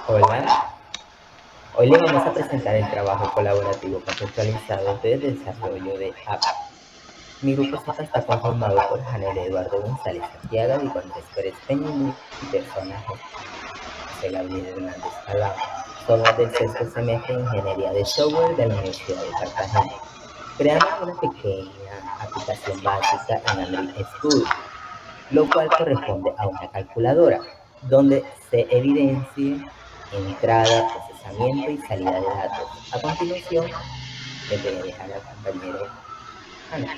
Hola, hoy le vamos a presentar el trabajo colaborativo conceptualizado de desarrollo de app. Mi grupo Z está conformado por Janel Eduardo González Arteaga, Diego Andrés Pérez Peña y mi persona José Gabriel Hernández Alao. Somos del sexto semestre de Ingeniería de Software de la Universidad de Cartagena. Creamos una pequeña aplicación básica en Android Studio, lo cual corresponde a una calculadora, donde se evidencia entrada, procesamiento y salida de datos. A continuación, le voy a dejar al compañero Ana.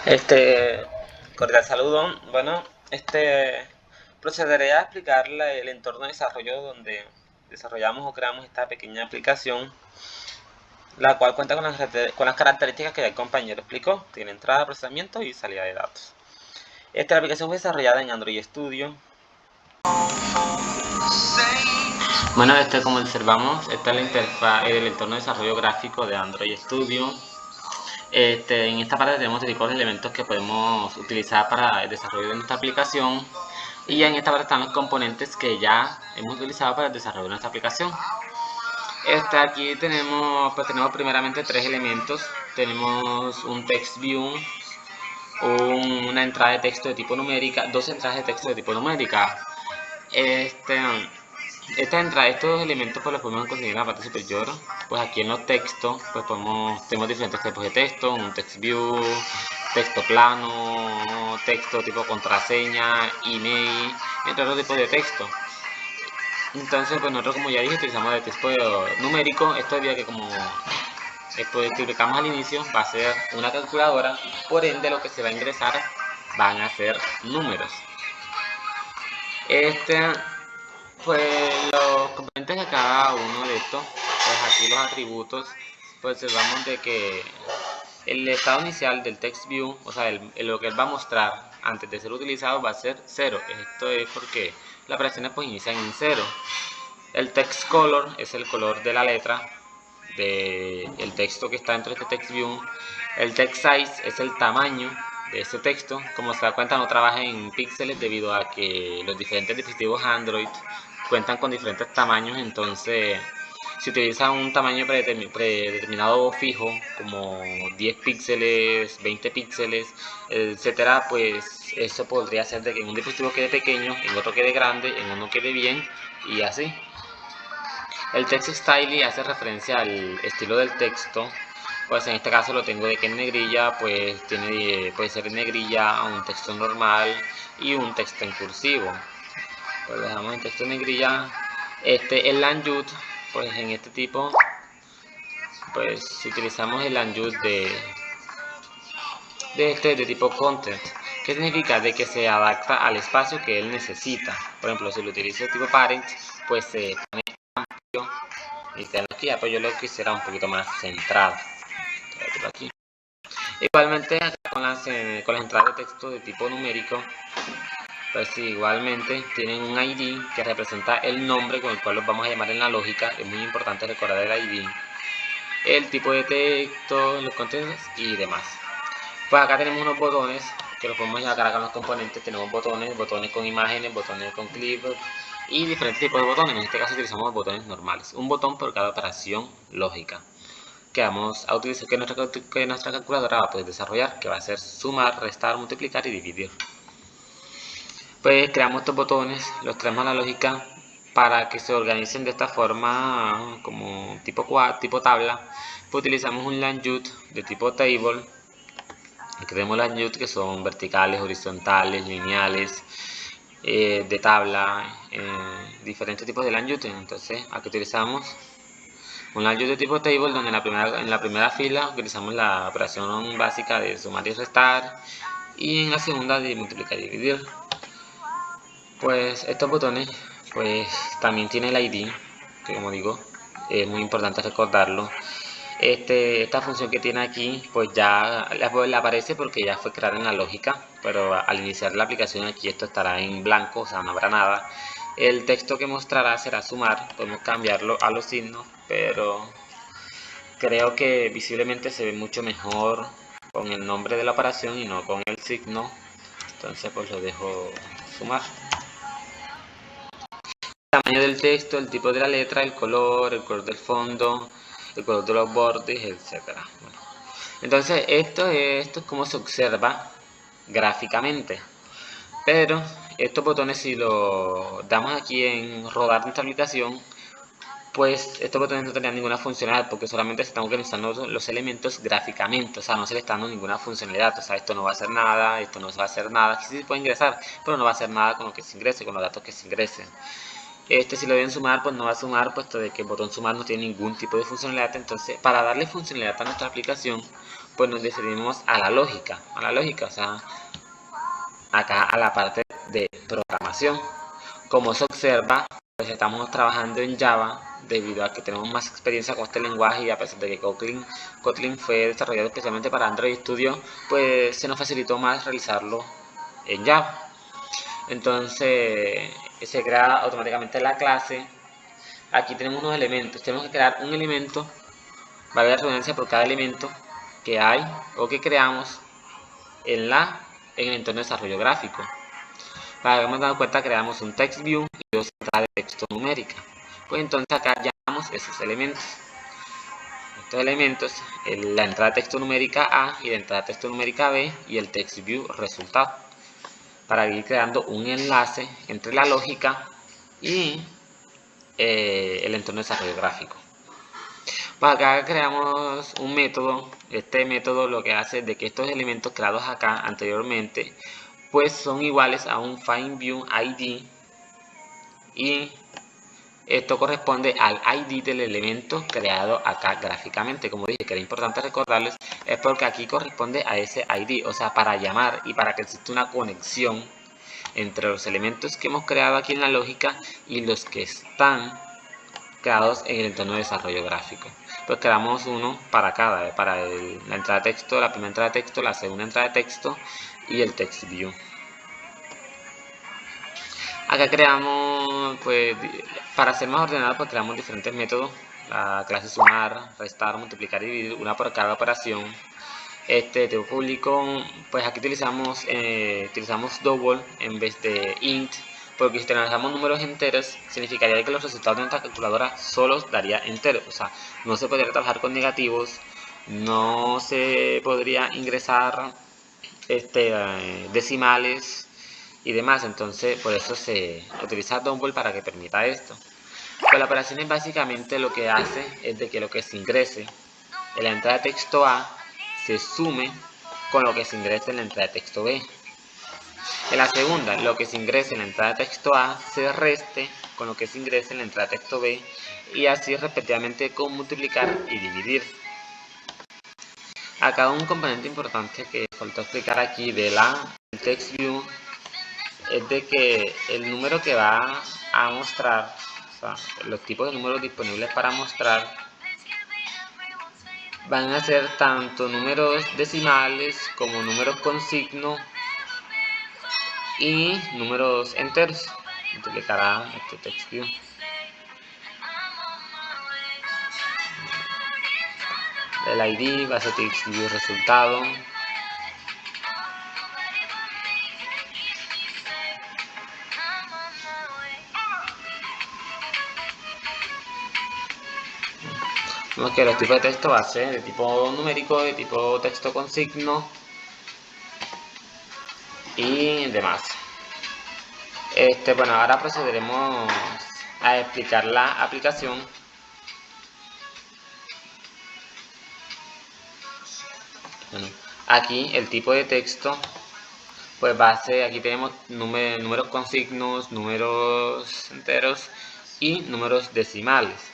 Este, Cordial saludo. Bueno, procederé a explicarle el entorno de desarrollo donde desarrollamos o creamos esta pequeña aplicación, la cual cuenta con las características que el compañero explicó. Tiene entrada, procesamiento y salida de datos. Esta aplicación fue desarrollada en Android Studio. Bueno, como observamos, esta es la interfaz, el entorno de desarrollo gráfico de Android Studio. En esta parte tenemos los elementos que podemos utilizar para el desarrollo de nuestra aplicación, y en esta parte están los componentes que ya hemos utilizado para el desarrollo de nuestra aplicación. Aquí tenemos primeramente tres elementos. Tenemos un text view, una entrada de texto de tipo numérica, dos entradas de texto de tipo numérica. Estos elementos pues los podemos conseguir en la parte superior. Pues aquí en los textos pues tenemos diferentes tipos de texto: un text view, texto plano, texto tipo contraseña, email, entre otros tipos de texto. Entonces pues nosotros, como ya dije, utilizamos el texto numérico. Esto debido a que, como explicamos al inicio, va a ser una calculadora, por ende lo que se va a ingresar van a ser números. Pues los componentes de cada uno de estos, pues aquí los atributos, pues observamos de que el estado inicial del text view, o sea, lo que él va a mostrar antes de ser utilizado, va a ser 0. Esto es porque las operaciones pues inician en 0. El text color es el color de la letra del texto que está dentro de este text view. El text size es el tamaño de este texto. Como se da cuenta, no trabaja en píxeles debido a que los diferentes dispositivos Android cuentan con diferentes tamaños. Entonces, si utiliza un tamaño predeterminado fijo, como 10 píxeles, 20 píxeles, etcétera, pues eso podría hacer de que en un dispositivo quede pequeño, en otro quede grande, en uno quede bien, y así. El text style hace referencia al estilo del texto. Pues en este caso lo tengo de que en negrilla, pues puede ser en negrilla, un texto normal y un texto en cursivo. Pues dejamos en texto en negrilla. El language, pues en este tipo, pues si utilizamos el language de tipo content, que significa de que se adapta al espacio que él necesita. Por ejemplo, si lo utilizo de tipo parent, pues se pone amplio, y aquí pues yo lo quisiera un poquito más centrado. Aquí. Igualmente, con las entradas de texto de tipo numérico, pues igualmente tienen un ID que representa el nombre con el cual los vamos a llamar en la lógica. Es muy importante recordar el ID, el tipo de texto, los contenidos y demás. Pues acá tenemos unos botones que los podemos sacar acá en los componentes. Tenemos botones con imágenes, botones con clips y diferentes tipos de botones. En este caso utilizamos botones normales, un botón por cada operación lógica que vamos a utilizar, que nuestra calculadora va a poder desarrollar, que va a ser sumar, restar, multiplicar y dividir. Pues creamos estos botones, los traemos a la lógica para que se organicen de esta forma, como tipo tabla. Pues utilizamos un language de tipo table. Aquí tenemos language que son verticales, horizontales, lineales, de tabla, diferentes tipos de language. Entonces aquí utilizamos un language de tipo table, donde en la primera fila utilizamos la operación básica de sumar y restar, y en la segunda de multiplicar y dividir. Pues estos botones pues también tienen el ID, que como digo es muy importante recordarlo. Esta función que tiene aquí pues ya le aparece porque ya fue creada en la lógica, pero al iniciar la aplicación aquí esto estará en blanco, o sea no habrá nada. El texto que mostrará será sumar. Podemos cambiarlo a los signos, pero creo que visiblemente se ve mucho mejor con el nombre de la operación y no con el signo. Entonces pues lo dejo sumar. tamaño del texto, el tipo de la letra, el color del fondo, el color de los bordes, etc. Bueno, entonces esto es como se observa gráficamente. Pero estos botones, si lo damos aquí en rodar nuestra aplicación, pues estos botones no tendrían ninguna funcionalidad porque solamente se están organizando los elementos gráficamente, o sea, no se le está dando ninguna funcionalidad, o sea, esto no va a hacer nada, esto no va a hacer nada, aquí sí se puede ingresar, pero no va a hacer nada con lo que se ingrese, con los datos que se ingresen. Si lo deben sumar, pues no va a sumar, puesto de que el botón sumar no tiene ningún tipo de funcionalidad. Entonces, para darle funcionalidad a nuestra aplicación, pues nos decidimos a la lógica, o sea, acá a la parte de programación. Como se observa, pues estamos trabajando en Java debido a que tenemos más experiencia con este lenguaje y a pesar de que Kotlin fue desarrollado especialmente para Android Studio, pues se nos facilitó más realizarlo en Java. Entonces se crea automáticamente la clase. Aquí tenemos unos elementos, tenemos que crear un elemento, vale la redundancia por cada elemento que hay o que creamos en el entorno de desarrollo gráfico. Para que hemos dado cuenta, creamos un text view y dos entradas de texto numérica. Pues entonces acá llamamos esos elementos. Estos elementos, la entrada de texto numérica A y la entrada de texto numérica B y el text view resultado. Para ir creando un enlace entre la lógica y el entorno de desarrollo gráfico. Pues acá creamos un método. Este método lo que hace es de que estos elementos creados acá anteriormente pues son iguales a un FindViewID y esto corresponde al ID del elemento creado acá gráficamente. Como dije que era importante recordarles, es porque aquí corresponde a ese ID, o sea, para llamar y para que exista una conexión entre los elementos que hemos creado aquí en la lógica y los que están creados en el entorno de desarrollo gráfico. Pues creamos uno para cada, para la entrada de texto, la primera entrada de texto, la segunda entrada de texto y el text view. Acá creamos, pues, para ser más ordenado, pues creamos diferentes métodos. La clase sumar, restar, multiplicar y dividir, una por cada operación. Tipo público, pues aquí utilizamos double en vez de int, porque si utilizamos números enteros, significaría que los resultados de nuestra calculadora solo daría enteros. O sea, no se podría trabajar con negativos, no se podría ingresar decimales y demás. Entonces por eso se utiliza double para que permita esto. Pues la operación es básicamente lo que hace es de que lo que se ingrese en la entrada de texto A se sume con lo que se ingrese en la entrada de texto B. En la segunda, lo que se ingrese en la entrada de texto A se reste con lo que se ingrese en la entrada de texto B y así respectivamente con multiplicar y dividir. Acá un componente importante que faltó explicar aquí de la text view es de que el número que va a mostrar, o sea, los tipos de números disponibles para mostrar van a ser tanto números decimales como números con signo y números enteros. Multiplicará este text view. El ID va a ser text view resultado. Vemos que los tipos de texto va a ser de tipo numérico, de tipo texto con signo y demás. Bueno, ahora procederemos a explicar la aplicación. Bueno, aquí el tipo de texto pues va a ser, aquí tenemos números con signos, números enteros y números decimales.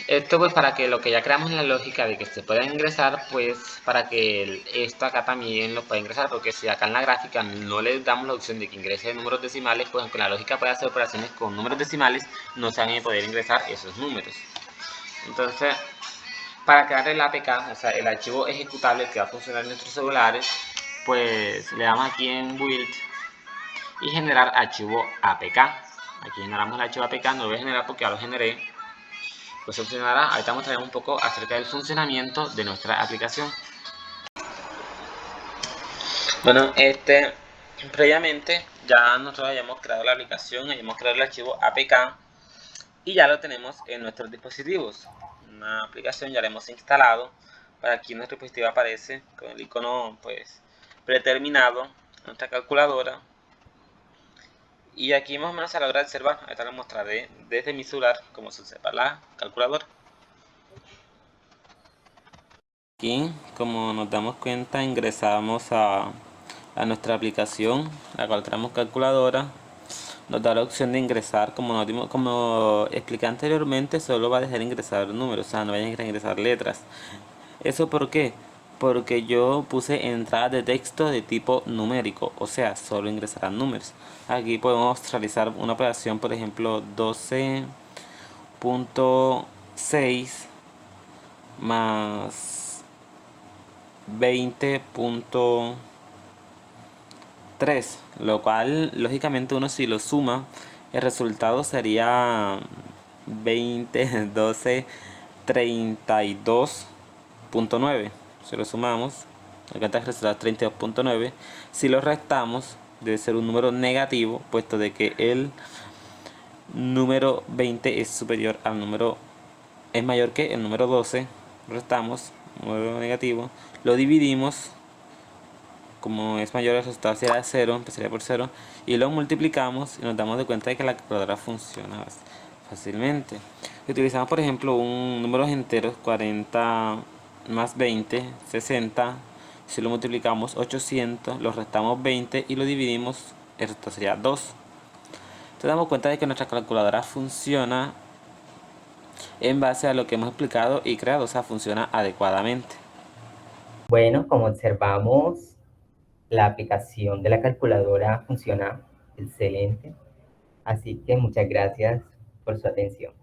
Esto pues para que lo que ya creamos en la lógica de que se pueda ingresar, pues para que esto acá también lo pueda ingresar, porque si acá en la gráfica no le damos la opción de que ingrese números decimales, pues aunque la lógica pueda hacer operaciones con números decimales, no se van a poder ingresar esos números. Entonces, para crear el APK, o sea, el archivo ejecutable que va a funcionar en nuestros celulares, pues le damos aquí en Build y generar archivo APK. Aquí generamos el archivo APK, no lo voy a generar porque ya lo generé. Pues funcionará. Ahorita mostraremos un poco acerca del funcionamiento de nuestra aplicación. Bueno, Previamente ya nosotros hayamos creado la aplicación, hayamos creado el archivo APK y ya lo tenemos en nuestros dispositivos. Una aplicación ya la hemos instalado. Para aquí nuestro dispositivo aparece con el icono pues predeterminado, nuestra calculadora. Y aquí más o menos a la hora de observar, ahorita les mostraré desde mi celular cómo se observa la calculadora. Aquí, como nos damos cuenta, ingresamos a nuestra aplicación, la cual tenemos calculadora. Nos da la opción de ingresar, como expliqué anteriormente, solo va a dejar ingresar números, o sea, no va a ingresar letras. ¿Eso por qué? Porque yo puse entradas de texto de tipo numérico, o sea, solo ingresarán números. Aquí podemos realizar una operación, por ejemplo, 12.6 más 20.3, lo cual lógicamente uno si lo suma, el resultado sería 20, 12, 32.9. Si lo sumamos, acá está el resultado 32.9. Si lo restamos, debe ser un número negativo, puesto de que el número 20 es superior al número, es mayor que el número 12. Restamos, número negativo, lo dividimos, como es mayor el resultado será 0, empezaría por 0, y lo multiplicamos y nos damos de cuenta de que la calculadora funciona fácilmente. Si utilizamos por ejemplo un números enteros, 40 más 20, 60, si lo multiplicamos 800, lo restamos 20 y lo dividimos, esto sería 2. Entonces damos cuenta de que nuestra calculadora funciona en base a lo que hemos explicado y creado, o sea, funciona adecuadamente. Bueno, como observamos, la aplicación de la calculadora funciona excelente. Así que muchas gracias por su atención.